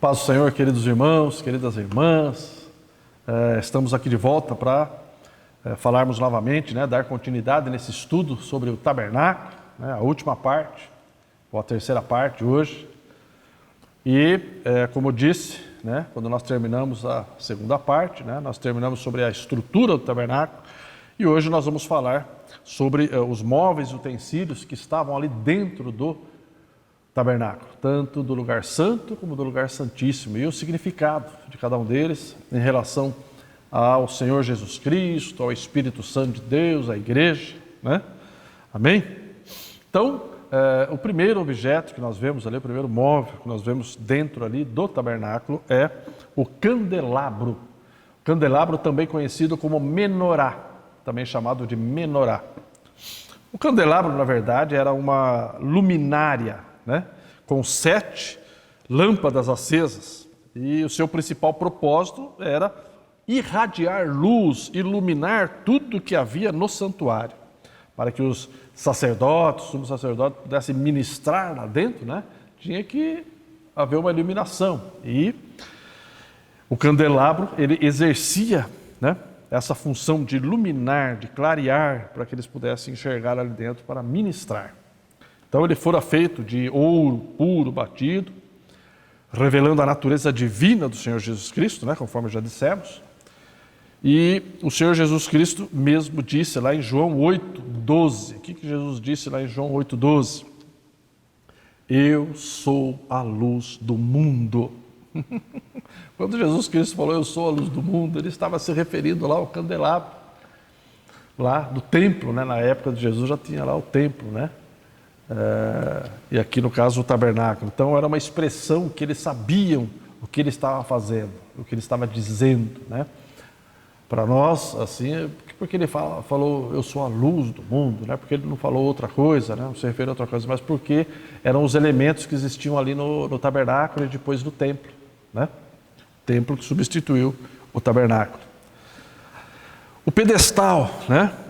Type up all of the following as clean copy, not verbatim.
Paz do Senhor, queridos irmãos, queridas irmãs, estamos aqui de volta para falarmos novamente, dar continuidade nesse estudo sobre o tabernáculo, a última parte, ou a terceira parte hoje. E, como eu disse, quando nós terminamos a segunda parte, nós terminamos sobre a estrutura do tabernáculo, e hoje nós vamos falar sobre os móveis e utensílios que estavam ali dentro do tabernáculo, tanto do lugar santo como do lugar santíssimo, e o significado de cada um deles em relação ao Senhor Jesus Cristo, ao Espírito Santo de Deus, à igreja, Amém? Então, o primeiro objeto que nós vemos ali, o primeiro móvel que nós vemos dentro ali do tabernáculo é o candelabro. Candelabro também conhecido como menorá, também chamado de menorá. O candelabro, na verdade, era uma luminária, com 7 lâmpadas acesas, e o seu principal propósito era irradiar luz, iluminar tudo que havia no santuário, para que os sacerdotes, os sumos sacerdotes pudessem ministrar lá dentro, tinha que haver uma iluminação, e o candelabro, ele exercia, essa função de iluminar, de clarear, para que eles pudessem enxergar ali dentro para ministrar. Então ele fora feito de ouro puro batido, revelando a natureza divina do Senhor Jesus Cristo, conforme já dissemos. E o Senhor Jesus Cristo mesmo disse lá em João 8,12. O que Jesus disse lá em João 8,12? Eu sou a luz do mundo. Quando Jesus Cristo falou, eu sou a luz do mundo, ele estava se referindo lá ao candelabro, lá do templo, Na época de Jesus já tinha lá o templo, E aqui no caso o tabernáculo. Então era uma expressão que eles sabiam o que ele estava fazendo, o que ele estava dizendo, Para nós, assim, porque ele falou, eu sou a luz do mundo, Porque ele não falou outra coisa, não se referiu a outra coisa, mas porque eram os elementos que existiam ali no tabernáculo e depois no templo, O templo que substituiu o tabernáculo. O pedestal,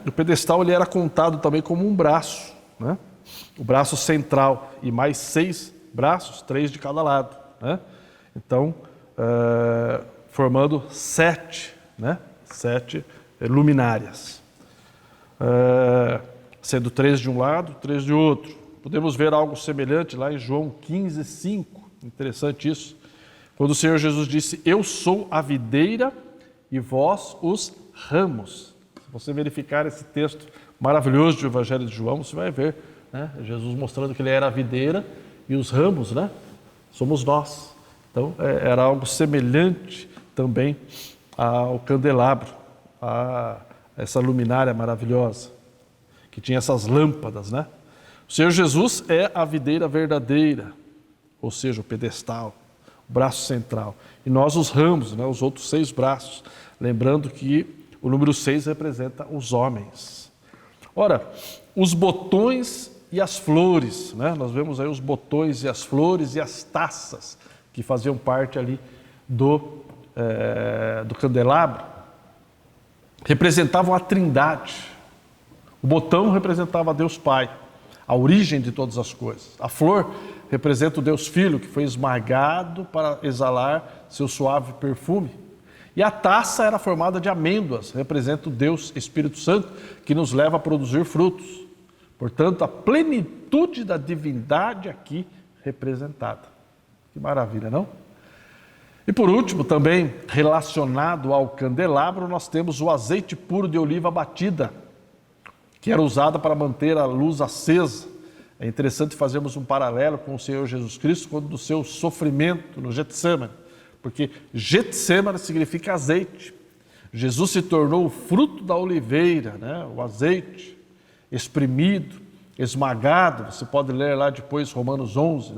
O pedestal ele era contado também como um braço, O braço central e mais 6 braços, 3 de cada lado, Então, formando 7, 7 luminárias, sendo 3 de um lado, 3 de outro. Podemos ver algo semelhante lá em João 15,5, interessante isso, quando o Senhor Jesus disse, eu sou a videira e vós os ramos. Se você verificar esse texto maravilhoso do Evangelho de João, você vai ver, Jesus mostrando que ele era a videira e os ramos, somos nós. Então, era algo semelhante também ao candelabro, a essa luminária maravilhosa, que tinha essas lâmpadas, O Senhor Jesus é a videira verdadeira, ou seja, o pedestal, o braço central. E nós os ramos, os outros 6 braços. Lembrando que o número 6 representa os homens. Ora, os botões e as flores, Nós vemos aí os botões e as flores e as taças que faziam parte ali do candelabro, representavam a Trindade. O botão representava Deus Pai, a origem de todas as coisas. A flor representa o Deus Filho, que foi esmagado para exalar seu suave perfume. E a taça era formada de amêndoas, representa o Deus Espírito Santo, que nos leva a produzir frutos. Portanto, a plenitude da divindade aqui representada. Que maravilha, não? E por último, também relacionado ao candelabro, nós temos o azeite puro de oliva batida, que era usado para manter a luz acesa. É interessante fazermos um paralelo com o Senhor Jesus Cristo quando do seu sofrimento no Getsemane, porque Getsemane significa azeite. Jesus se tornou o fruto da oliveira, o azeite espremido, esmagado. Você pode ler lá depois Romanos 11,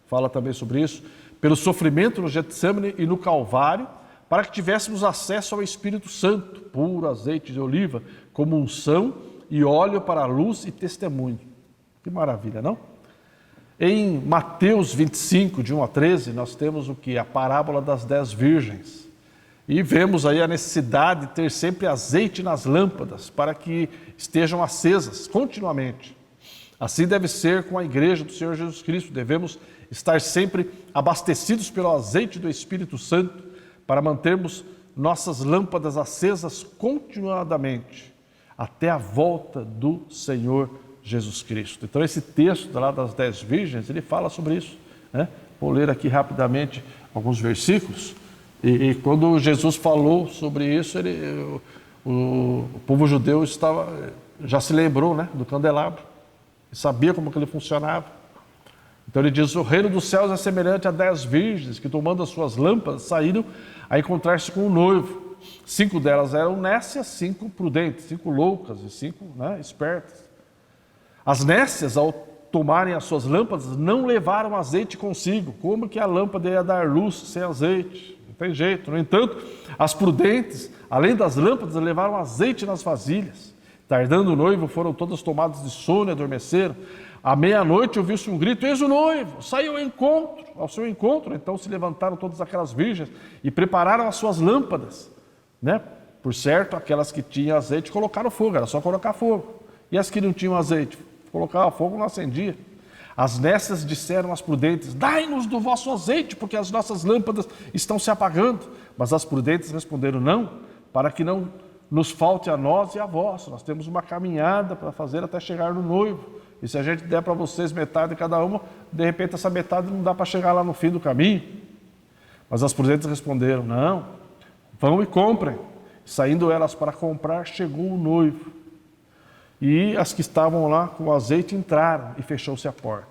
fala também sobre isso. Pelo sofrimento no Getsemane e no Calvário, para que tivéssemos acesso ao Espírito Santo, puro azeite de oliva, como unção e óleo para a luz e testemunho. Que maravilha, não? Em Mateus 25, de 1 a 13, nós temos o que? A parábola das 10 virgens. E vemos aí a necessidade de ter sempre azeite nas lâmpadas, para que estejam acesas continuamente. Assim deve ser com a igreja do Senhor Jesus Cristo. Devemos estar sempre abastecidos pelo azeite do Espírito Santo para mantermos nossas lâmpadas acesas continuadamente até a volta do Senhor Jesus Cristo. Então esse texto lá das 10 virgens, ele fala sobre isso, né? Vou ler aqui rapidamente alguns versículos. E quando Jesus falou sobre isso, o povo judeu já se lembrou, né, do candelabro, sabia como que ele funcionava. Então ele diz: o reino dos céus é semelhante a 10 virgens que, tomando as suas lâmpadas, saíram a encontrar-se com o noivo. 5 delas eram nécias, 5 prudentes, 5 loucas e 5, né, espertas. As nécias, ao tomarem as suas lâmpadas, não levaram azeite consigo. Como que a lâmpada ia dar luz sem azeite? Não tem jeito. No entanto, as prudentes, além das lâmpadas, levaram azeite nas vasilhas. Tardando o noivo, foram todas tomadas de sono e adormeceram. À meia-noite ouviu-se um grito: eis o noivo, saiu ao seu encontro. Então se levantaram todas aquelas virgens e prepararam as suas lâmpadas, né? Por certo, aquelas que tinham azeite colocaram fogo, era só colocar fogo. E as que não tinham azeite, colocava fogo, não acendia. As nécias disseram às prudentes: dai-nos do vosso azeite, porque as nossas lâmpadas estão se apagando. Mas as prudentes responderam: não, para que não nos falte a nós e a vós. Nós temos uma caminhada para fazer até chegar no noivo. E se a gente der para vocês metade de cada uma, de repente essa metade não dá para chegar lá no fim do caminho. Mas as prudentes responderam: não, vão e comprem. Saindo elas para comprar, chegou o noivo. E as que estavam lá com o azeite entraram e fechou-se a porta.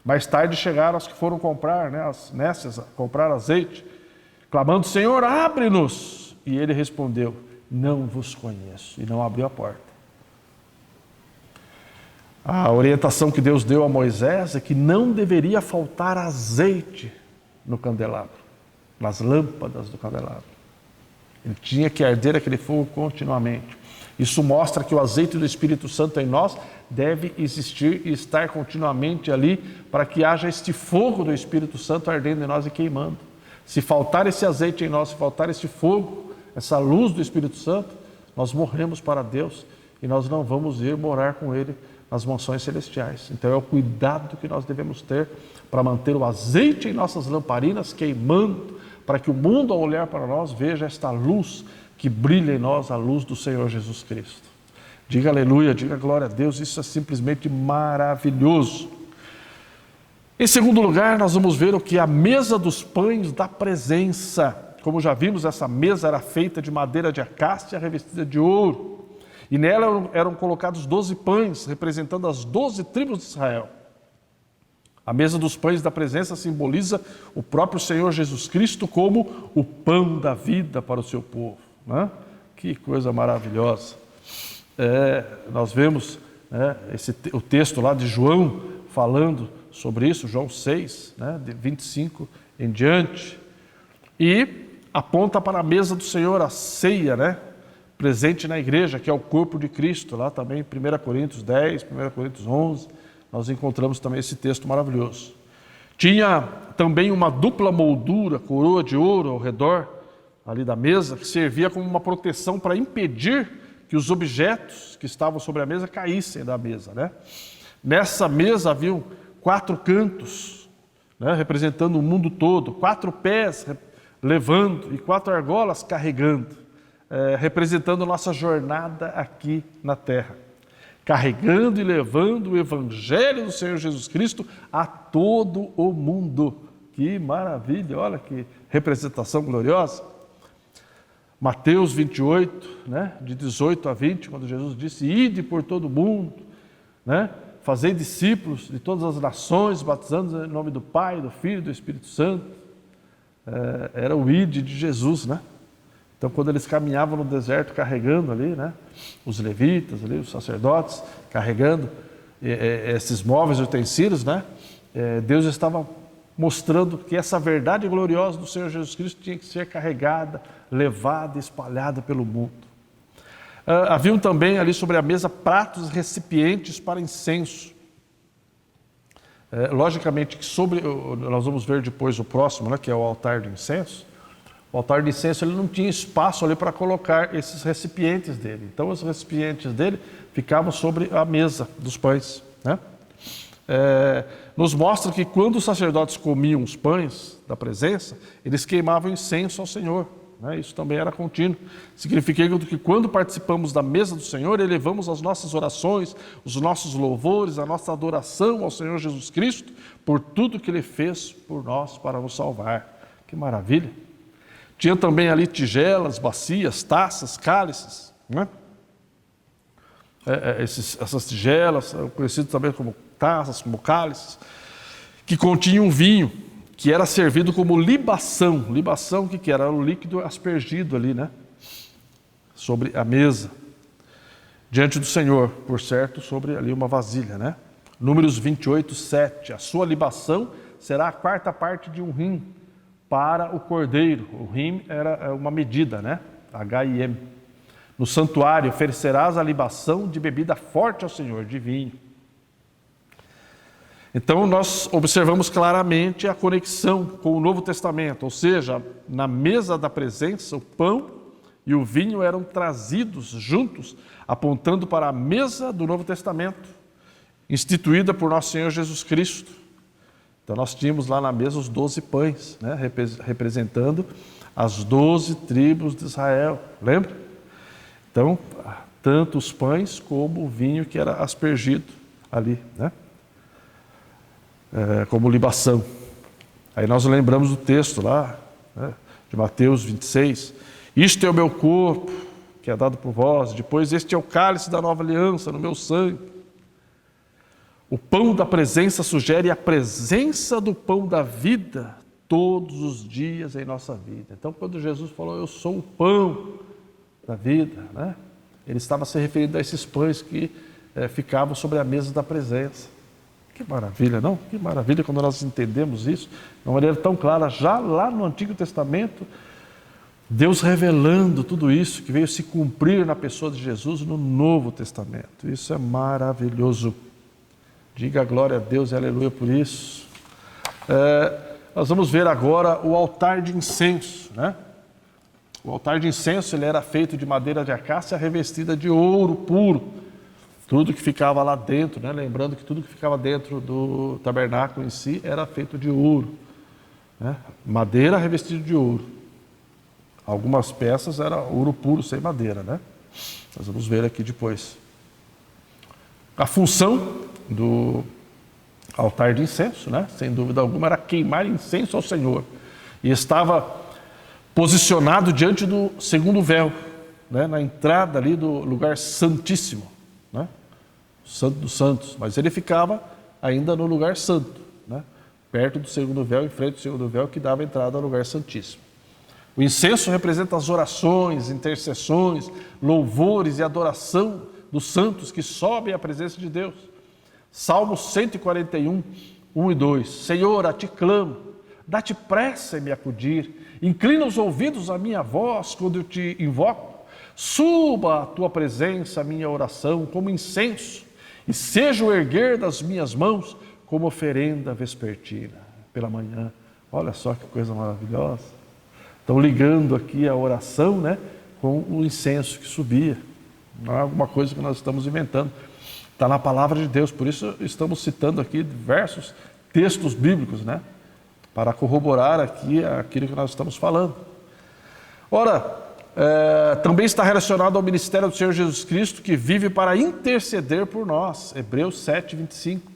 Mais tarde chegaram as que foram comprar, né, as nécias, comprar azeite, clamando: Senhor, abre-nos! E ele respondeu: não vos conheço. E não abriu a porta. A orientação que Deus deu a Moisés é que não deveria faltar azeite no candelabro, nas lâmpadas do candelabro. Ele tinha que arder aquele fogo continuamente. Isso mostra que o azeite do Espírito Santo em nós deve existir e estar continuamente ali para que haja este fogo do Espírito Santo ardendo em nós e queimando. Se faltar esse azeite em nós, se faltar esse fogo, essa luz do Espírito Santo, nós morremos para Deus e nós não vamos ir morar com Ele nas mansões celestiais. Então é o cuidado que nós devemos ter para manter o azeite em nossas lamparinas queimando, para que o mundo, ao olhar para nós, veja esta luz que brilha em nós, a luz do Senhor Jesus Cristo. Diga aleluia, diga glória a Deus, isso é simplesmente maravilhoso. Em segundo lugar, nós vamos ver o que é a mesa dos pães da presença. Como já vimos, essa mesa era feita de madeira de acácia revestida de ouro. E nela eram colocados 12 pães, representando as 12 tribos de Israel. A mesa dos pães da presença simboliza o próprio Senhor Jesus Cristo como o pão da vida para o seu povo, né? Que coisa maravilhosa. Nós vemos, né, o texto lá de João falando sobre isso, João 6, né, de 25 em diante. E aponta para a mesa do Senhor, a ceia, né, presente na igreja, que é o corpo de Cristo. Lá também, 1 Coríntios 10, 1 Coríntios 11, nós encontramos também esse texto maravilhoso. Tinha também uma dupla moldura, coroa de ouro ao redor ali da mesa, que servia como uma proteção para impedir que os objetos que estavam sobre a mesa caíssem da mesa, né? Nessa mesa haviam 4 cantos, né, representando o mundo todo, 4 pés levando e 4 argolas carregando, representando nossa jornada aqui na terra, carregando e levando o Evangelho do Senhor Jesus Cristo a todo o mundo. Que maravilha, olha que representação gloriosa. Mateus 28, né, de 18 a 20, quando Jesus disse: ide por todo o mundo, né, fazei discípulos de todas as nações, batizando em nome do Pai, do Filho e do Espírito Santo. Era o ide de Jesus, né? Então, quando eles caminhavam no deserto carregando ali, né, os levitas, ali, os sacerdotes, carregando esses móveis, utensílios, né, Deus estava mostrando que essa verdade gloriosa do Senhor Jesus Cristo tinha que ser carregada, levada, espalhada pelo mundo. Haviam também ali sobre a mesa pratos e recipientes para incenso. Logicamente que nós vamos ver depois o próximo, né, que é o altar do incenso. O altar de incenso ele não tinha espaço ali para colocar esses recipientes dele. Então os recipientes dele ficavam sobre a mesa dos pães, né? nos mostra que quando os sacerdotes comiam os pães da presença, eles queimavam incenso ao Senhor. Isso também era contínuo. Significa que quando participamos da mesa do Senhor, elevamos as nossas orações, os nossos louvores, a nossa adoração ao Senhor Jesus Cristo por tudo que Ele fez por nós para nos salvar. Que maravilha! Tinha também ali tigelas, bacias, taças, cálices, né? Essas tigelas, conhecidas também como taças, como cálices, que continham vinho, que era servido como libação. Libação, o que era? Era o líquido aspergido ali, né? Sobre a mesa, diante do Senhor, por certo, sobre ali uma vasilha, né? Números 28, 7. A sua libação será a 4ª parte de um rim para o cordeiro. O rim era uma medida, né? HIM. No santuário oferecerás a libação de bebida forte ao Senhor, de vinho. Então nós observamos claramente a conexão com o Novo Testamento, ou seja, na mesa da presença, o pão e o vinho eram trazidos juntos, apontando para a mesa do Novo Testamento, instituída por nosso Senhor Jesus Cristo. Então nós tínhamos lá na mesa os 12 pães, né, representando as 12 tribos de Israel, lembra? Então, tanto os pães como o vinho que era aspergido ali, né? Como libação. Aí nós lembramos do texto lá, né, de Mateus 26. Isto é o meu corpo, que é dado por vós. Depois, este é o cálice da nova aliança, no meu sangue. O pão da presença sugere a presença do pão da vida todos os dias em nossa vida. Então, quando Jesus falou, eu sou o pão da vida, né, Ele estava se referindo a esses pães que ficavam sobre a mesa da presença. Que maravilha, não? Que maravilha quando nós entendemos isso de uma maneira tão clara. Já lá no Antigo Testamento, Deus revelando tudo isso que veio se cumprir na pessoa de Jesus no Novo Testamento. Isso é maravilhoso. Diga glória a Deus e aleluia por isso. Nós vamos ver agora o altar de incenso, né? O altar de incenso ele era feito de madeira de acácia revestida de ouro puro. Tudo que ficava lá dentro, né? Lembrando que tudo que ficava dentro do tabernáculo em si era feito de ouro, né? Madeira revestida de ouro. Algumas peças era ouro puro, sem madeira, né? Nós vamos ver aqui depois. A função do altar de incenso, né? Sem dúvida alguma, era queimar incenso ao Senhor. E estava posicionado diante do segundo véu, né? Na entrada ali do lugar santíssimo, né? Santo dos Santos, mas ele ficava ainda no lugar santo, né? Perto do segundo véu, em frente ao segundo véu, que dava entrada ao lugar santíssimo. O incenso representa as orações, intercessões, louvores e adoração dos santos que sobem à presença de Deus. Salmo 141, 1 e 2. Senhor, a ti clamo, dá-te pressa em me acudir, inclina os ouvidos à minha voz quando eu te invoco. Suba à tua presença a minha oração como incenso, e seja o erguer das minhas mãos como oferenda vespertina, pela manhã. Olha só que coisa maravilhosa. Estão ligando aqui a oração, né, com o incenso que subia. Não é alguma coisa que nós estamos inventando. Está na palavra de Deus, por isso estamos citando aqui diversos textos bíblicos, né, para corroborar aqui aquilo que nós estamos falando. Ora, também está relacionado ao ministério do Senhor Jesus Cristo, que vive para interceder por nós, Hebreus 7, 25.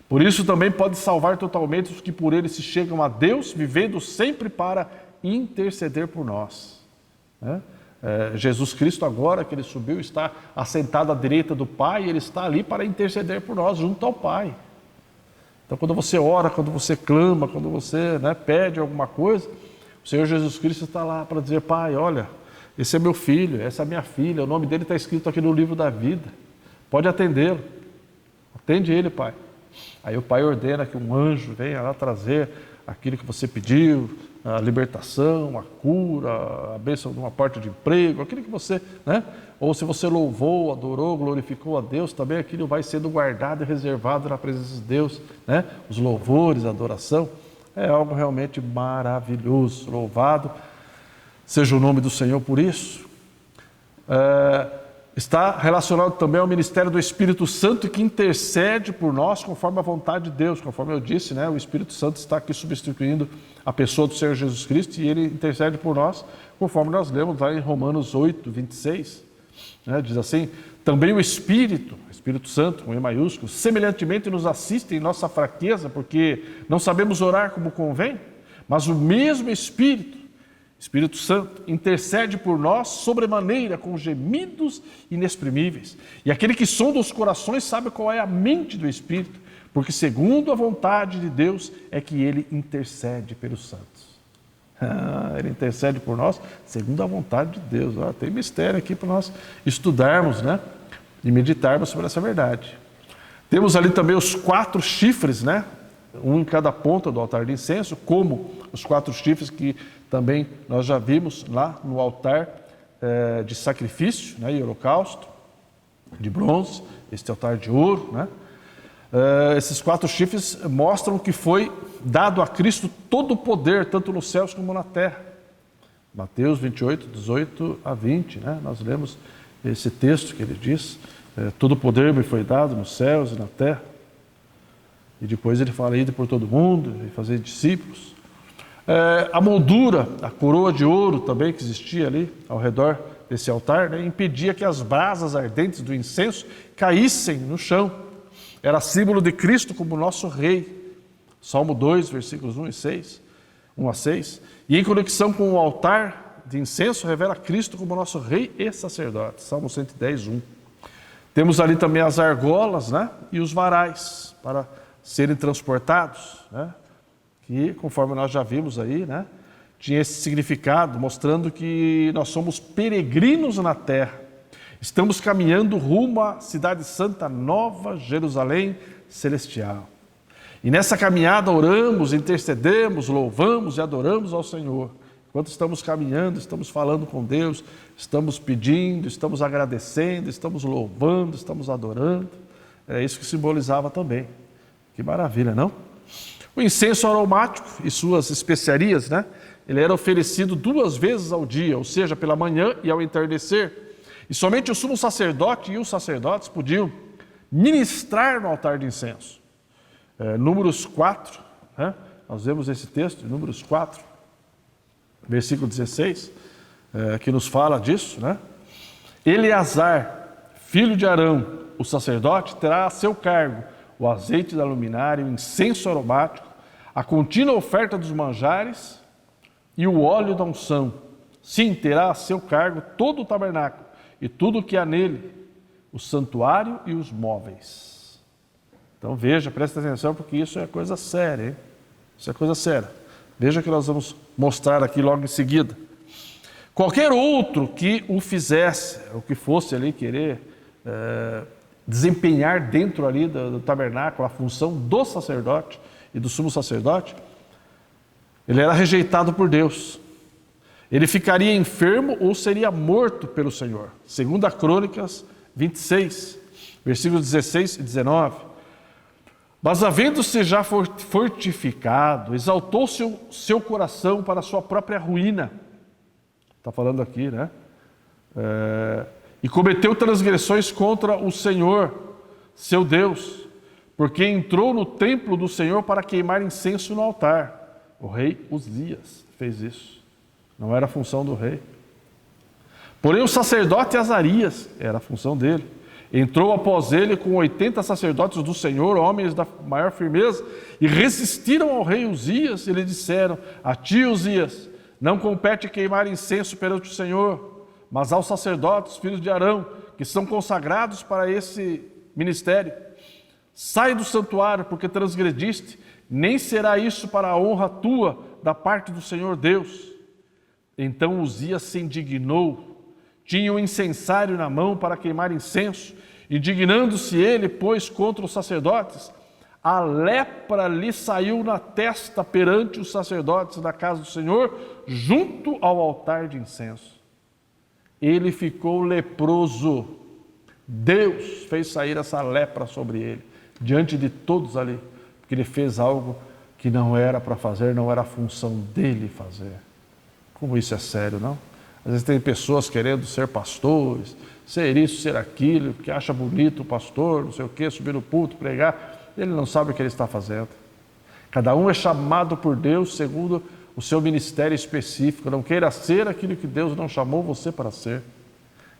Por isso também pode salvar totalmente os que por ele se chegam a Deus, vivendo sempre para interceder por nós, né? Jesus Cristo agora que ele subiu, está assentado à direita do Pai, ele está ali para interceder por nós, junto ao Pai. Então quando você ora, quando você clama, quando você, né, pede alguma coisa, o Senhor Jesus Cristo está lá para dizer, Pai, olha, esse é meu filho, essa é minha filha, o nome dele está escrito aqui no livro da vida, pode atendê-lo, atende ele, Pai. Aí o Pai ordena que um anjo venha lá trazer aquilo que você pediu, a libertação, a cura, a bênção de uma porta de emprego, aquilo que você, né? Ou se você louvou, adorou, glorificou a Deus, também aquilo vai sendo guardado e reservado na presença de Deus, né? Os louvores, a adoração, é algo realmente maravilhoso. Louvado seja o nome do Senhor por isso. está relacionado também ao ministério do Espírito Santo, que intercede por nós conforme a vontade de Deus. Conforme eu disse, né, o Espírito Santo está aqui substituindo a pessoa do Senhor Jesus Cristo e ele intercede por nós, conforme nós lemos lá em Romanos 8, 26. Né, diz assim: também o Espírito Santo, com E maiúsculo, semelhantemente nos assiste em nossa fraqueza, porque não sabemos orar como convém, mas o mesmo Espírito Santo, intercede por nós sobremaneira com gemidos inexprimíveis. E aquele que sonda os corações sabe qual é a mente do Espírito, porque segundo a vontade de Deus é que ele intercede pelos santos. Ele intercede por nós segundo a vontade de Deus. Tem mistério aqui para nós estudarmos, né? E meditarmos sobre essa verdade. Temos ali também os 4 chifres, né? Um em cada ponta do altar de incenso, como os 4 chifres que também nós já vimos lá no altar de sacrifício, né, e holocausto, de bronze, este altar de ouro, né? Esses 4 chifres mostram que foi dado a Cristo todo o poder, tanto nos céus como na terra. Mateus 28, 18 a 20, né? Nós lemos esse texto que ele diz: todo o poder me foi dado nos céus e na terra. E depois ele fala: ide por todo mundo e fazer discípulos. A moldura, a coroa de ouro também que existia ali ao redor desse altar, né, impedia que as brasas ardentes do incenso caíssem no chão. Era símbolo de Cristo como nosso Rei. Salmo 2, versículos 1 a 6. E em conexão com o altar de incenso, revela Cristo como nosso Rei e sacerdote. Salmo 110, 1. Temos ali também as argolas, né, e os varais para serem transportados, né? Que, conforme nós já vimos aí, né, tinha esse significado, mostrando que nós somos peregrinos na terra. Estamos caminhando rumo à cidade santa, Nova Jerusalém Celestial. E nessa caminhada oramos, intercedemos, louvamos e adoramos ao Senhor. Enquanto estamos caminhando, estamos falando com Deus, estamos pedindo, estamos agradecendo, estamos louvando, estamos adorando. É isso que simbolizava também. Que maravilha, não? O incenso aromático e suas especiarias, né? Ele era oferecido 2 vezes ao dia, ou seja, pela manhã e ao entardecer. E somente o sumo sacerdote e os sacerdotes podiam ministrar no altar de incenso. Números 4, né? Nós vemos esse texto, Números 4, versículo 16, que nos fala disso, né? Eleazar, filho de Arão, o sacerdote, terá a seu cargo o azeite da luminária, o incenso aromático, a contínua oferta dos manjares e o óleo da unção. Sim, terá a seu cargo todo o tabernáculo e tudo o que há nele, o santuário e os móveis. Então veja, presta atenção, porque isso é coisa séria, hein? Isso é coisa séria. Veja que nós vamos mostrar aqui logo em seguida. Qualquer outro que o fizesse, ou que fosse ali querer desempenhar dentro ali do tabernáculo a função do sacerdote e do sumo sacerdote, ele era rejeitado por Deus. Ele ficaria enfermo ou seria morto pelo Senhor. Segundo a Crônicas 26, versículos 16 e 19. Mas havendo-se já fortificado, exaltou seu coração para a sua própria ruína. Está falando aqui, né? E cometeu transgressões contra o Senhor, seu Deus, porque entrou no templo do Senhor para queimar incenso no altar. O rei Uzias fez isso. Não era a função do rei. Porém o sacerdote Azarias, era a função dele, entrou após ele com 80 sacerdotes do Senhor, homens da maior firmeza, e resistiram ao rei Uzias, e lhe disseram: a ti, Uzias, não compete queimar incenso perante o Senhor, mas aos sacerdotes, filhos de Arão, que são consagrados para esse ministério. Sai do santuário, porque transgrediste, nem será isso para a honra tua da parte do Senhor Deus. Então Uzias se indignou, tinha um incensário na mão para queimar incenso, indignando-se ele, pois, contra os sacerdotes, a lepra lhe saiu na testa perante os sacerdotes da casa do Senhor, junto ao altar de incenso. Ele ficou leproso. Deus fez sair essa lepra sobre ele, diante de todos ali, porque ele fez algo que não era para fazer, não era a função dele fazer. Como isso é sério, não? Às vezes tem pessoas querendo ser pastores, ser isso, ser aquilo, que acha bonito o pastor, não sei o quê, subir no púlpito, pregar. Ele não sabe o que ele está fazendo. Cada um é chamado por Deus segundo o seu ministério específico. Não queira ser aquilo que Deus não chamou você para ser.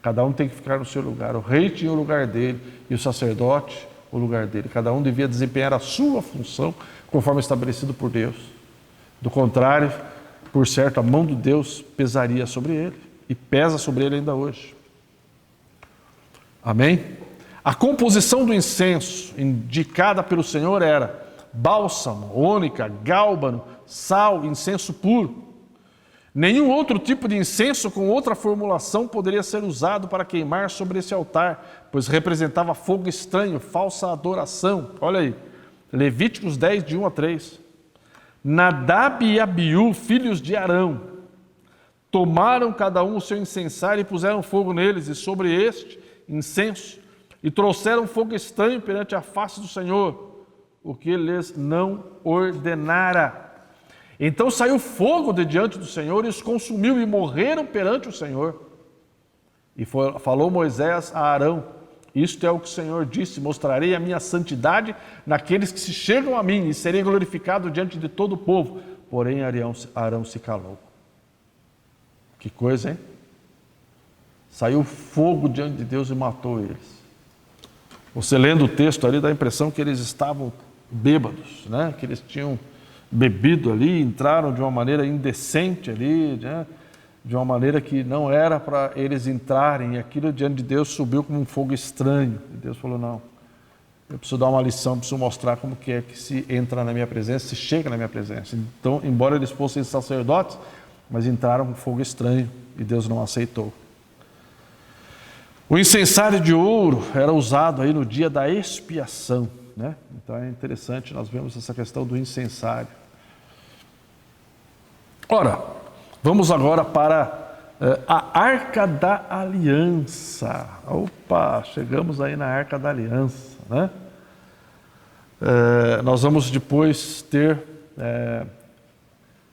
Cada um tem que ficar no seu lugar. O rei tinha o lugar dele e o sacerdote o lugar dele. Cada um devia desempenhar a sua função conforme estabelecido por Deus. Do contrário, por certo, a mão de Deus pesaria sobre ele e pesa sobre ele ainda hoje. Amém? A composição do incenso indicada pelo Senhor era bálsamo, ônica, gálbano, sal, incenso puro. Nenhum outro tipo de incenso com outra formulação poderia ser usado para queimar sobre esse altar, pois representava fogo estranho, falsa adoração. Olha aí, Levíticos 10, de 1 a 3. Nadab e Abiú, filhos de Arão, tomaram cada um o seu incensário e puseram fogo neles e sobre este incenso, e trouxeram fogo estranho perante a face do Senhor, o que lhes não ordenara. Então saiu fogo de diante do Senhor e os consumiu e morreram perante o Senhor. E falou Moisés a Arão: isto é o que o Senhor disse, mostrarei a minha santidade naqueles que se chegam a mim e serei glorificado diante de todo o povo. Porém Arão se calou. Que coisa, hein? Saiu fogo diante de Deus e matou eles. Você lendo o texto ali dá a impressão que eles estavam bêbados, né? Que eles tinham bebido ali, entraram de uma maneira indecente ali, né? De uma maneira que não era para eles entrarem, e aquilo diante de Deus subiu como um fogo estranho. E Deus falou: não, eu preciso dar uma lição, preciso mostrar como que é que se entra na minha presença, se chega na minha presença. Então, embora eles fossem sacerdotes, mas entraram com fogo estranho e Deus não aceitou. O incensário de ouro era usado aí no dia da expiação, né? Então é interessante, nós vemos essa questão do incensário. Ora, vamos agora para a Arca da Aliança. Opa, chegamos aí na Arca da Aliança, né? Nós vamos depois ter,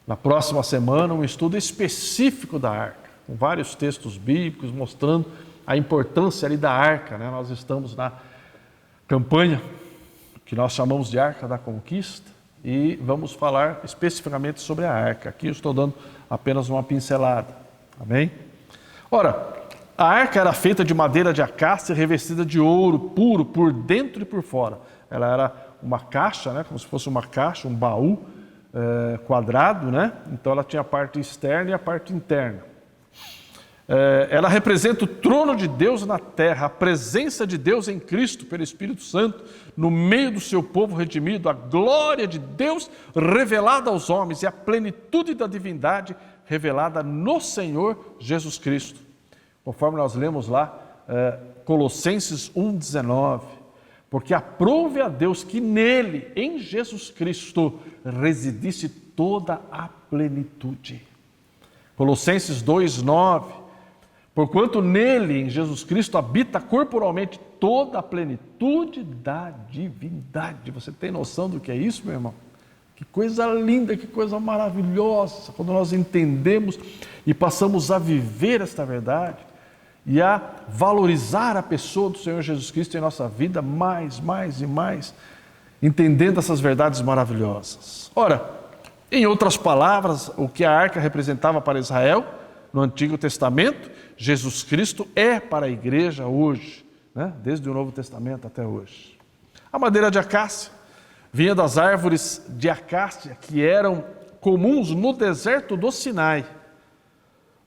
na próxima semana, um estudo específico da Arca, com vários textos bíblicos mostrando a importância ali da Arca, né? Nós estamos na campanha que nós chamamos de Arca da Conquista e vamos falar especificamente sobre a Arca. Aqui eu estou dando apenas uma pincelada, amém? Ora, a Arca era feita de madeira de acácia revestida de ouro puro por dentro e por fora. Ela era uma caixa, né? Como se fosse uma caixa, um baú quadrado, né? Então ela tinha a parte externa e a parte interna. Ela representa o trono de Deus na terra, a presença de Deus em Cristo pelo Espírito Santo, no meio do seu povo redimido, a glória de Deus revelada aos homens e a plenitude da divindade revelada no Senhor Jesus Cristo. Conforme nós lemos lá, Colossenses 1,19, porque aprouve a Deus que nele, em Jesus Cristo, residisse toda a plenitude. Colossenses 2,9, porquanto nele, em Jesus Cristo, habita corporalmente toda a plenitude da divindade. Você tem noção do que é isso, meu irmão? Que coisa linda, que coisa maravilhosa, quando nós entendemos e passamos a viver esta verdade e a valorizar a pessoa do Senhor Jesus Cristo em nossa vida mais e mais, entendendo essas verdades maravilhosas. Ora, em outras palavras, o que a arca representava para Israel no Antigo Testamento, Jesus Cristo é para a igreja hoje, né? Desde o Novo Testamento até hoje. A madeira de acácia vinha das árvores de acácia que eram comuns no deserto do Sinai,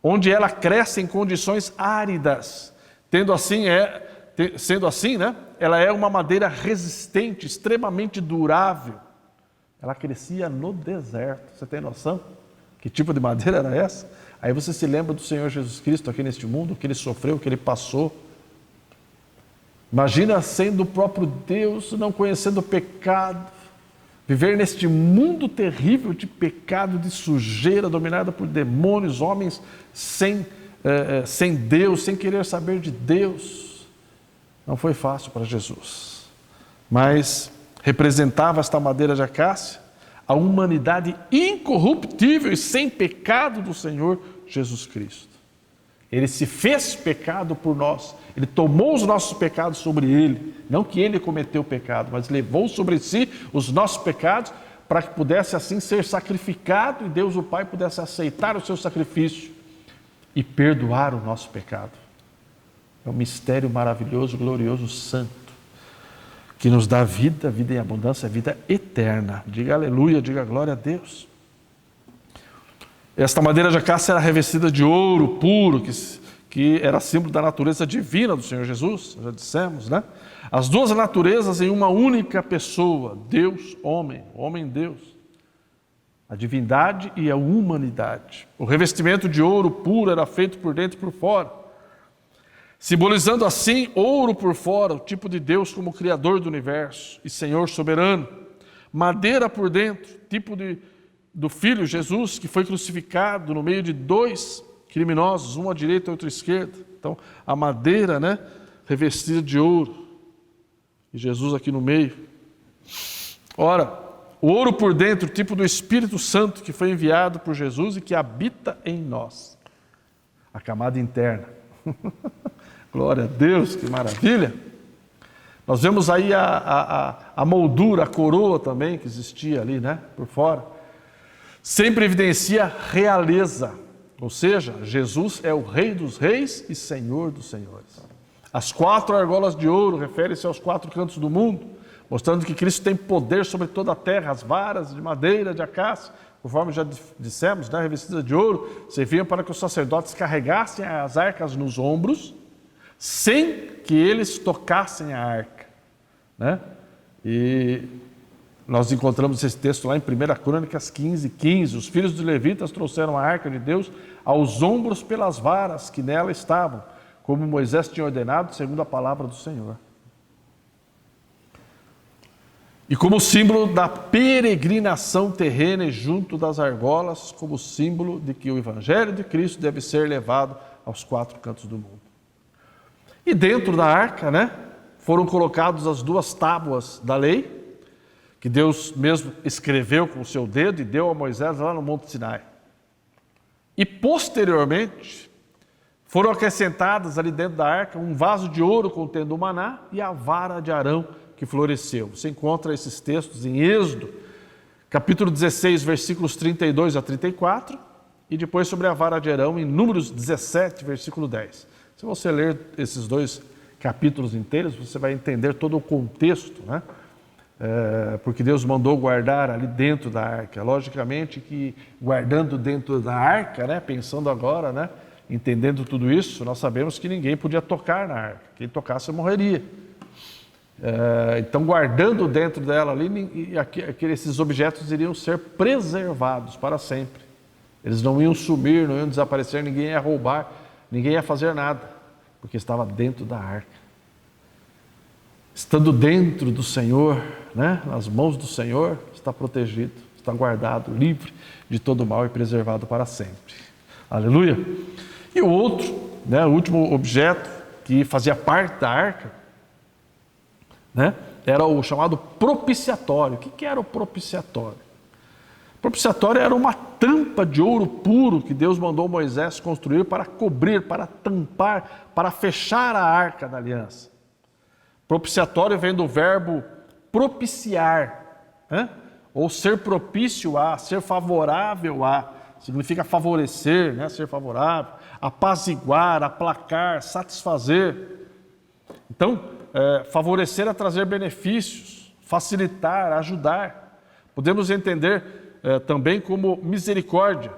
onde ela cresce em condições áridas, sendo assim, né? Ela é uma madeira resistente, extremamente durável. Ela crescia no deserto. Você tem noção? Que tipo de madeira era essa? Aí você se lembra do Senhor Jesus Cristo aqui neste mundo, o que ele sofreu, o que ele passou. Imagina sendo o próprio Deus, não conhecendo o pecado, viver neste mundo terrível de pecado, de sujeira, dominada por demônios, homens sem Deus, sem querer saber de Deus. Não foi fácil para Jesus, mas representava esta madeira de acácia a humanidade incorruptível e sem pecado do Senhor Jesus Cristo. Ele se fez pecado por nós. Ele tomou os nossos pecados sobre ele. Não que ele cometeu o pecado, mas levou sobre si os nossos pecados para que pudesse assim ser sacrificado e Deus o Pai pudesse aceitar o seu sacrifício e perdoar o nosso pecado. É um mistério maravilhoso, glorioso, santo, que nos dá vida, vida em abundância, vida eterna. Diga aleluia, diga glória a Deus. Esta madeira de acácia era revestida de ouro puro, que era símbolo da natureza divina do Senhor Jesus, já dissemos, né? As duas naturezas em uma única pessoa, Deus, homem, homem, Deus. A divindade e a humanidade. O revestimento de ouro puro era feito por dentro e por fora, simbolizando assim ouro por fora, o tipo de Deus como Criador do universo e Senhor soberano. Madeira por dentro, tipo do Filho Jesus, que foi crucificado no meio de dois criminosos, um à direita e outro à esquerda. Então, a madeira, né, revestida de ouro, e Jesus aqui no meio. Ora, o ouro por dentro, tipo do Espírito Santo que foi enviado por Jesus e que habita em nós. A camada interna. Glória a Deus, que maravilha! Nós vemos aí a moldura, a coroa também que existia ali, né, por fora. Sempre evidencia realeza, ou seja, Jesus é o Rei dos Reis e Senhor dos Senhores. As 4 argolas de ouro referem-se aos 4 cantos do mundo, mostrando que Cristo tem poder sobre toda a terra. As varas de madeira, de acácia, conforme já dissemos, né, revestidas de ouro, serviam para que os sacerdotes carregassem as arcas nos ombros, sem que eles tocassem a arca, né? E nós encontramos esse texto lá em 1 Crônicas 15:15. Os filhos dos levitas trouxeram a arca de Deus aos ombros pelas varas que nela estavam, como Moisés tinha ordenado, segundo a palavra do Senhor. E como símbolo da peregrinação terrena e junto das argolas, como símbolo de que o Evangelho de Cristo deve ser levado aos 4 cantos do mundo. E dentro da arca, né, foram colocadas as 2 tábuas da lei, que Deus mesmo escreveu com o seu dedo e deu a Moisés lá no Monte Sinai. E posteriormente, foram acrescentadas ali dentro da arca um vaso de ouro contendo o maná e a vara de Arão que floresceu. Você encontra esses textos em Êxodo, capítulo 16, versículos 32 a 34, e depois sobre a vara de Arão em Números 17, versículo 10. Se você ler esses 2 capítulos inteiros, você vai entender todo o contexto, né? Porque Deus mandou guardar ali dentro da arca. Logicamente que guardando dentro da arca, né, pensando agora, né, entendendo tudo isso, nós sabemos que ninguém podia tocar na arca. Quem tocasse morreria. Então, guardando dentro dela ali, esses objetos iriam ser preservados para sempre. Eles não iam sumir, não iam desaparecer, ninguém ia roubar, ninguém ia fazer nada, porque estava dentro da arca. Estando dentro do Senhor, né, nas mãos do Senhor, está protegido, está guardado, livre de todo mal e preservado para sempre. Aleluia! E o outro, né, o último objeto que fazia parte da arca, né, era o chamado propiciatório. O que era o propiciatório? O propiciatório era uma tampa de ouro puro que Deus mandou Moisés construir para cobrir, para tampar, para fechar a arca da aliança. Propiciatório vem do verbo propiciar, né? Ou ser propício a, ser favorável a, significa favorecer, né? Ser favorável, apaziguar, aplacar, satisfazer. Então, favorecer é trazer benefícios, facilitar, ajudar. Podemos entender também como misericórdia.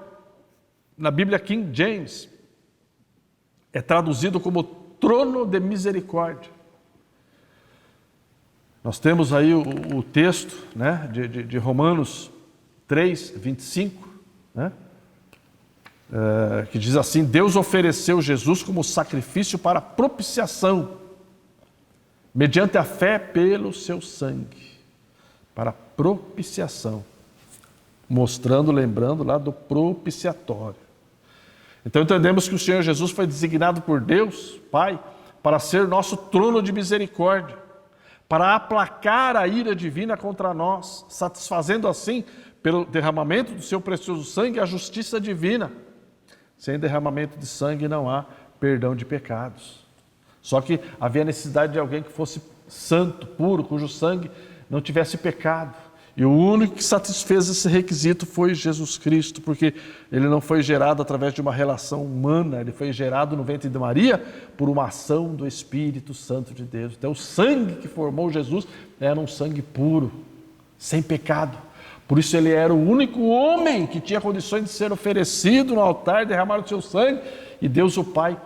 Na Bíblia King James, é traduzido como trono de misericórdia. Nós temos aí o texto, né, de Romanos 3, 25, né, que diz assim: Deus ofereceu Jesus como sacrifício para propiciação, mediante a fé pelo seu sangue, para propiciação, mostrando, lembrando lá do propiciatório. Então entendemos que o Senhor Jesus foi designado por Deus, Pai, para ser nosso trono de misericórdia, para aplacar a ira divina contra nós, satisfazendo assim, pelo derramamento do seu precioso sangue, a justiça divina. Sem derramamento de sangue não há perdão de pecados. Só que havia necessidade de alguém que fosse santo, puro, cujo sangue não tivesse pecado. E o único que satisfez esse requisito foi Jesus Cristo, porque ele não foi gerado através de uma relação humana, ele foi gerado no ventre de Maria por uma ação do Espírito Santo de Deus. Então o sangue que formou Jesus era um sangue puro, sem pecado. Por isso ele era o único homem que tinha condições de ser oferecido no altar, derramar o seu sangue, e Deus o Pai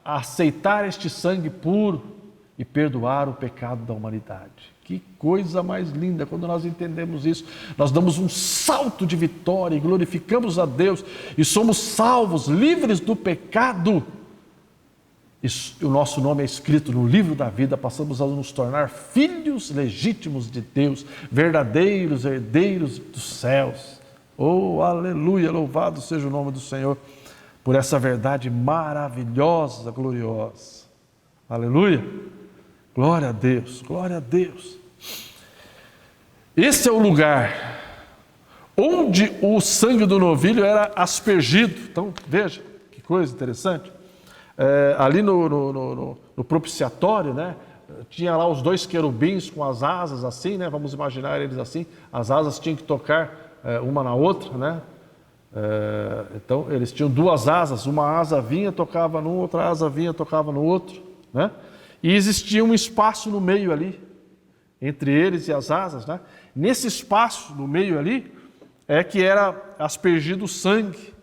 a aceitar este sangue puro e perdoar o pecado da humanidade. Que coisa mais linda quando nós entendemos isso. Nós damos um salto de vitória e glorificamos a Deus e somos salvos, livres do pecado. E o nosso nome é escrito no livro da vida, passamos a nos tornar filhos legítimos de Deus, verdadeiros herdeiros dos céus. Oh, aleluia, louvado seja o nome do Senhor por essa verdade maravilhosa, gloriosa. Aleluia. Glória a Deus, glória a Deus. Esse é o lugar onde o sangue do novilho era aspergido. Então, veja, que coisa interessante. Ali no propiciatório, né, tinha lá os dois querubins com as asas assim, né, vamos imaginar eles assim, as asas tinham que tocar uma na outra, né? Então, eles tinham duas asas, uma asa vinha, tocava num, outra asa vinha, tocava no outro, né? E existia um espaço no meio ali, entre eles e as asas, né? Nesse espaço no meio ali, é que era aspergido o sangue,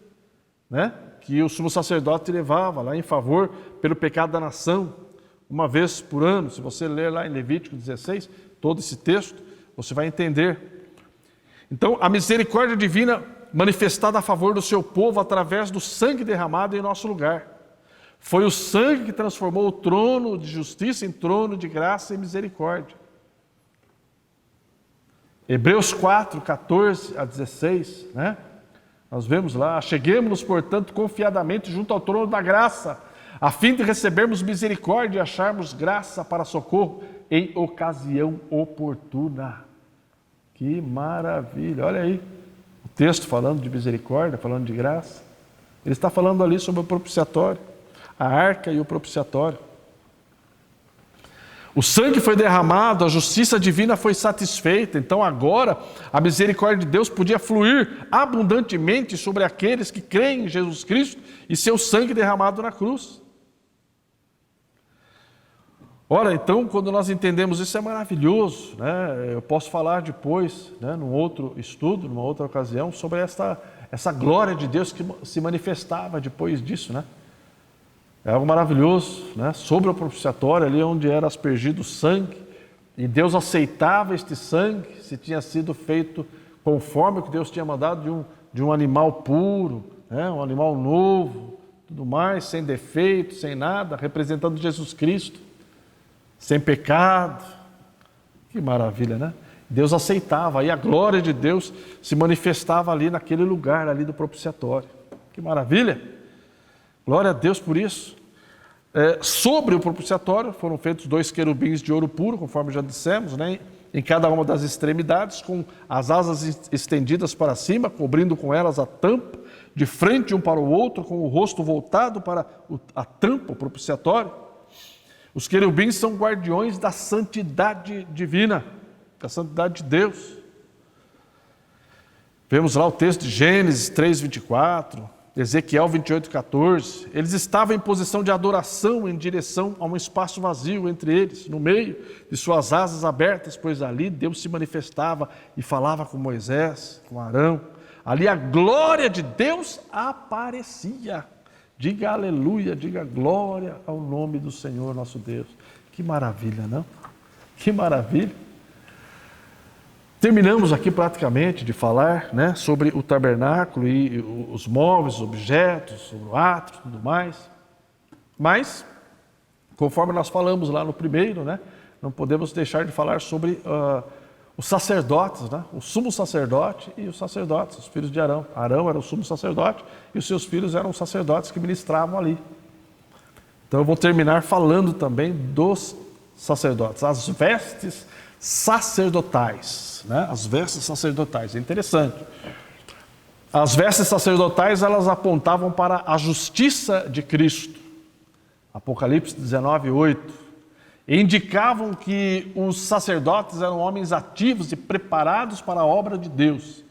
né? Que o sumo sacerdote levava lá em favor pelo pecado da nação, uma vez por ano. Se você ler lá em Levítico 16, todo esse texto, você vai entender. Então, a misericórdia divina manifestada a favor do seu povo através do sangue derramado em nosso lugar. Foi o sangue que transformou o trono de justiça em trono de graça e misericórdia. Hebreus 4, 14 a 16, né? Nós vemos lá: acheguemo-nos, portanto, confiadamente junto ao trono da graça, a fim de recebermos misericórdia e acharmos graça para socorro em ocasião oportuna. Que maravilha! Olha aí, o texto falando de misericórdia, falando de graça. Ele está falando ali sobre o propiciatório, a arca e o propiciatório. O sangue foi derramado, a justiça divina foi satisfeita. Então agora a misericórdia de Deus podia fluir abundantemente sobre aqueles que creem em Jesus Cristo e seu sangue derramado na cruz. Ora, então, quando nós entendemos isso, é maravilhoso, né? Eu posso falar depois, né, num outro estudo, numa outra ocasião, sobre essa glória de Deus que se manifestava depois disso, né? É algo maravilhoso, né? Sobre o propiciatório, ali onde era aspergido o sangue, e Deus aceitava este sangue, se tinha sido feito conforme o que Deus tinha mandado, de um animal puro, né? Um animal novo, tudo mais, sem defeito, sem nada, representando Jesus Cristo, sem pecado. Que maravilha, né? Deus aceitava, e a glória de Deus se manifestava ali naquele lugar, ali do propiciatório. Que maravilha! Glória a Deus por isso. Sobre o propiciatório foram feitos 2 querubins de ouro puro, conforme já dissemos, né? Em cada uma das extremidades, com as asas estendidas para cima, cobrindo com elas a tampa, de frente um para o outro, com o rosto voltado para a tampa, o propiciatório. Os querubins são guardiões da santidade divina, da santidade de Deus. Vemos lá o texto de Gênesis 3:24, Ezequiel 28:14, eles estavam em posição de adoração em direção a um espaço vazio entre eles, no meio de suas asas abertas, pois ali Deus se manifestava e falava com Moisés, com Arão. Ali a glória de Deus aparecia. Diga aleluia, diga glória ao nome do Senhor nosso Deus. Que maravilha, não? Que maravilha. Terminamos aqui praticamente de falar, né, sobre o tabernáculo e os móveis, os objetos, sobre o átrio e tudo mais. Mas, conforme nós falamos lá no primeiro, né, não podemos deixar de falar sobre os sacerdotes, né, o sumo sacerdote e os sacerdotes, os filhos de Arão. Arão era o sumo sacerdote e os seus filhos eram os sacerdotes que ministravam ali. Então eu vou terminar falando também dos sacerdotes, as vestes sacerdotais, né? As vestes sacerdotais, é interessante. As vestes sacerdotais, elas apontavam para a justiça de Cristo, Apocalipse 19:8. Indicavam que os sacerdotes eram homens ativos e preparados para a obra de Deus.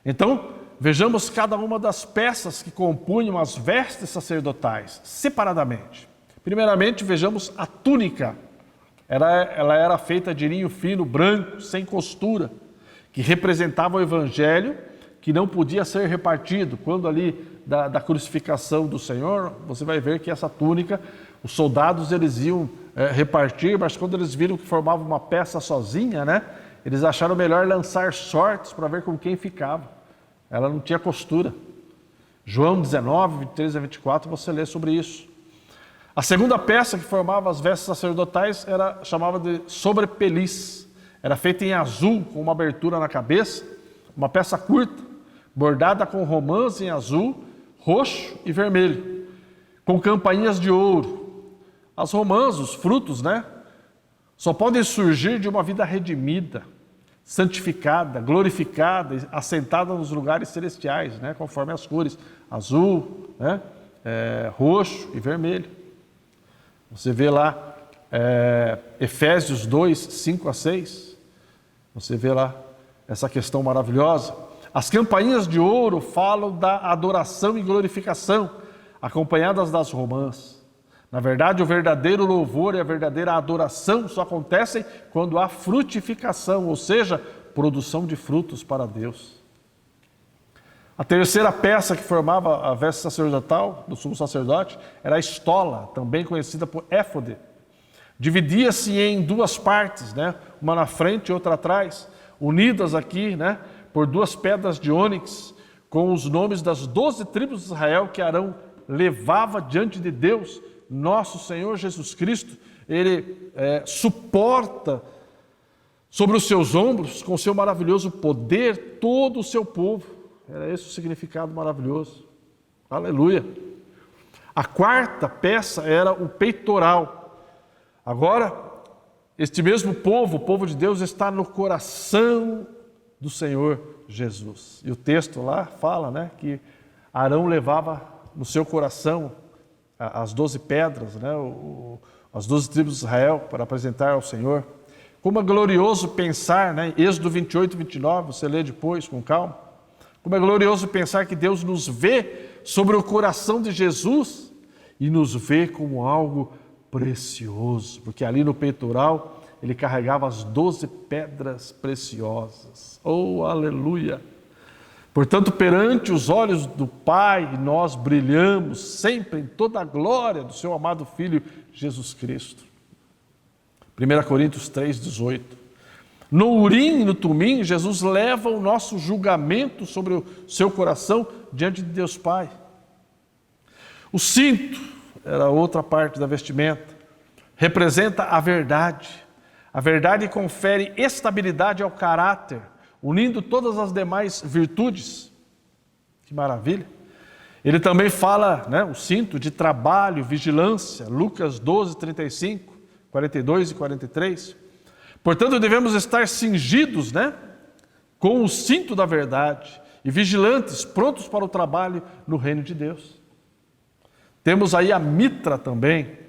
Então, vejamos cada uma das peças que compunham as vestes sacerdotais, separadamente. Primeiramente, vejamos a túnica. Ela era feita de linho fino, branco, sem costura, que representava o evangelho, que não podia ser repartido. Quando ali da crucificação do Senhor, você vai ver que essa túnica, os soldados eles iam repartir, mas quando eles viram que formava uma peça sozinha, né, eles acharam melhor lançar sortes para ver com quem ficava. Ela não tinha costura. João 19, 23 a 24, você lê sobre isso. A segunda peça que formava as vestes sacerdotais era chamada de sobrepeliz. Era feita em azul, com uma abertura na cabeça, uma peça curta, bordada com romãs em azul, roxo e vermelho, com campainhas de ouro. As romãs, os frutos, né, só podem surgir de uma vida redimida, santificada, glorificada, assentada nos lugares celestiais, né, conforme as cores, azul, né, roxo e vermelho. Você vê lá Efésios 2, 5 a 6, você vê lá essa questão maravilhosa. As campainhas de ouro falam da adoração e glorificação, acompanhadas das romãs. Na verdade, o verdadeiro louvor e a verdadeira adoração só acontecem quando há frutificação, ou seja, produção de frutos para Deus. A terceira peça que formava a veste sacerdotal do sumo sacerdote era a estola, também conhecida por éfode. Dividia-se em duas partes, né? Uma na frente e outra atrás, unidas aqui, né, por duas pedras de ônix, com os nomes das 12 tribos de Israel que Arão levava diante de Deus. Nosso Senhor Jesus Cristo, Ele suporta sobre os seus ombros, com seu maravilhoso poder, todo o seu povo. Era esse o significado maravilhoso. Aleluia! A quarta peça era o peitoral. Agora, este mesmo povo, o povo de Deus, está no coração do Senhor Jesus. E o texto lá fala, né, que Arão levava no seu coração as 12 pedras, né, as 12 tribos de Israel, para apresentar ao Senhor. Como é glorioso pensar, né, Êxodo 28, 29, você lê depois com calma. Como é glorioso pensar que Deus nos vê sobre o coração de Jesus e nos vê como algo precioso, porque ali no peitoral ele carregava as 12 pedras preciosas. Oh, aleluia! Portanto, perante os olhos do Pai, nós brilhamos sempre em toda a glória do seu amado Filho Jesus Cristo. 1 Coríntios 3, 18. No Urim e no Tumim, Jesus leva o nosso julgamento sobre o seu coração diante de Deus Pai. O cinto era outra parte da vestimenta, representa a verdade. A verdade confere estabilidade ao caráter, unindo todas as demais virtudes. Que maravilha! Ele também fala, né, o cinto de trabalho, vigilância, Lucas 12, 35, 42 e 43. Portanto, devemos estar cingidos, né, com o cinto da verdade e vigilantes, prontos para o trabalho no reino de Deus. Temos aí a mitra também.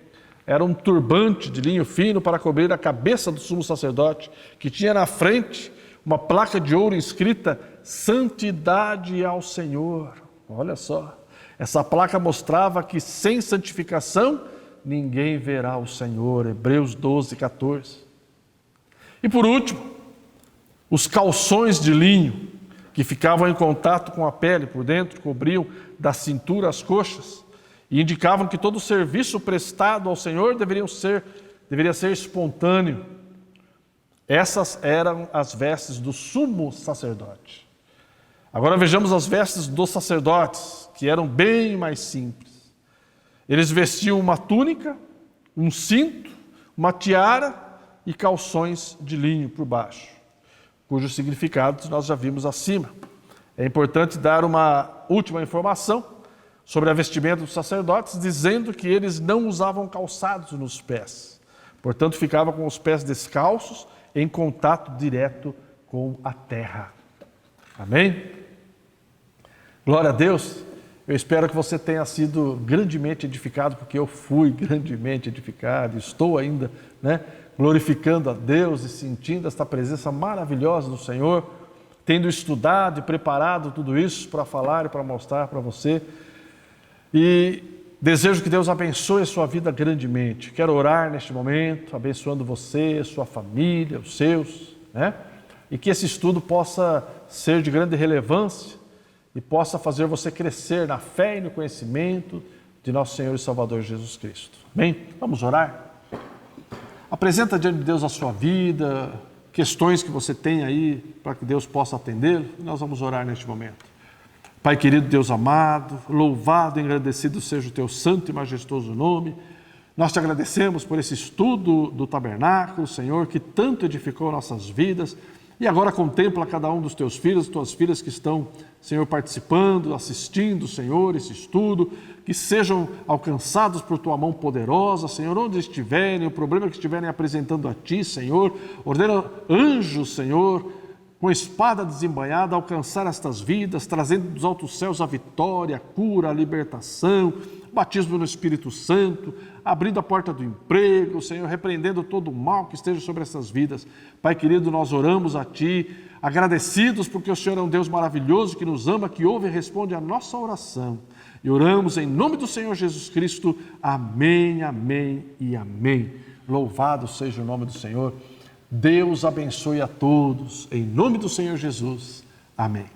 Era um turbante de linho fino para cobrir a cabeça do sumo sacerdote, que tinha na frente uma placa de ouro escrita Santidade ao Senhor. Olha só, essa placa mostrava que sem santificação ninguém verá o Senhor. Hebreus 12, 14. E por último, os calções de linho que ficavam em contato com a pele por dentro, cobriam da cintura as coxas e indicavam que todo o serviço prestado ao Senhor deveria ser espontâneo. Essas eram as vestes do sumo sacerdote. Agora vejamos as vestes dos sacerdotes, que eram bem mais simples. Eles vestiam uma túnica, um cinto, uma tiara e calções de linho por baixo, cujos significados nós já vimos acima. É importante dar uma última informação sobre a vestimenta dos sacerdotes, dizendo que eles não usavam calçados nos pés. Portanto, ficavam com os pés descalços, em contato direto com a terra. Amém? Glória a Deus. Eu espero que você tenha sido grandemente edificado, porque eu fui grandemente edificado, estou ainda, né, glorificando a Deus e sentindo esta presença maravilhosa do Senhor, tendo estudado e preparado tudo isso para falar e para mostrar para você. E desejo que Deus abençoe a sua vida grandemente. Quero orar neste momento, abençoando você, sua família, os seus, né? E que esse estudo possa ser de grande relevância e possa fazer você crescer na fé e no conhecimento de nosso Senhor e Salvador Jesus Cristo. Amém? Vamos orar? Apresenta diante de Deus a sua vida, questões que você tem aí para que Deus possa atendê-lo. Nós vamos orar neste momento. Pai querido, Deus amado, louvado e engrandecido seja o teu santo e majestoso nome. Nós te agradecemos por esse estudo do tabernáculo, Senhor, que tanto edificou nossas vidas. E agora contempla cada um dos teus filhos, tuas filhas que estão, Senhor, participando, assistindo, Senhor, esse estudo, que sejam alcançados por tua mão poderosa, Senhor, onde estiverem, o problema que estiverem apresentando a ti, Senhor, ordena anjos, Senhor, com espada desembainhada, alcançar estas vidas, trazendo dos altos céus a vitória, a cura, a libertação, batismo no Espírito Santo, abrindo a porta do emprego, Senhor, repreendendo todo o mal que esteja sobre essas vidas. Pai querido, nós oramos a Ti, agradecidos porque o Senhor é um Deus maravilhoso, que nos ama, que ouve e responde a nossa oração. E oramos em nome do Senhor Jesus Cristo. Amém, amém e amém. Louvado seja o nome do Senhor. Deus abençoe a todos. Em nome do Senhor Jesus. Amém.